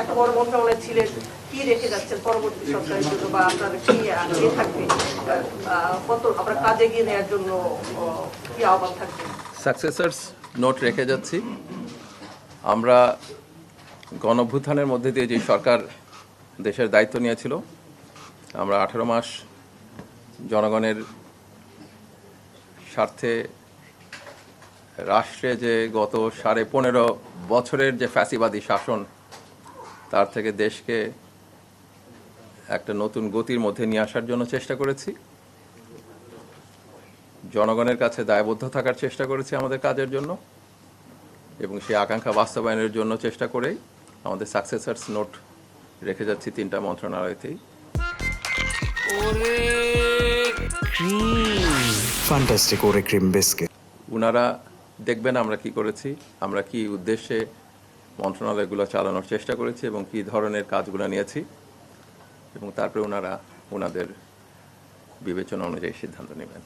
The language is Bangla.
এত বড় মন্ত্রণালয়ে ছিলেন, কি রেখে যাচ্ছেন পরবর্তী সরকারের জন্য, বা আপনাদের কি থাকবে, কত আমরা কাজে গিয়ে নেওয়ার জন্য কি আহ্বান থাকবে? সাকসেসর্স নোট রেখে যাচ্ছি। আমরা গণঅভ্যুত্থানের মধ্যে দিয়ে যে সরকার দেশের দায়িত্ব নিয়েছিল, আমরা 18 মাস জনগণের স্বার্থে রাষ্ট্রে যে গত 15.5 বছরের যে ফ্যাসিবাদী শাসন, তার থেকে দেশকে একটা নতুন গতির মধ্যে নিয়ে আসার জন্য চেষ্টা করেছি। জনগণের কাছে দায়বদ্ধ থাকার চেষ্টা করেছি আমাদের কাজের জন্য, এবং সেই আকাঙ্ক্ষা বাস্তবায়নের জন্য চেষ্টা করেই আমাদের সাকসেসর্স নোট রেখে যাচ্ছি 3টা মন্ত্রণালয়তেই। ফ্যান্টাস্টিক ওরে ক্রিম বিস্কিট। ওনারা দেখবেন আমরা কি করেছি, আমরা কি উদ্দেশ্যে মন্ত্রণালয়গুলো চালানোর চেষ্টা করেছি এবং কি ধরনের কাজগুলো নিয়েছি, এবং তারপরে ওনারা ওনাদের বিবেচনা অনুযায়ী সিদ্ধান্ত নেবেন।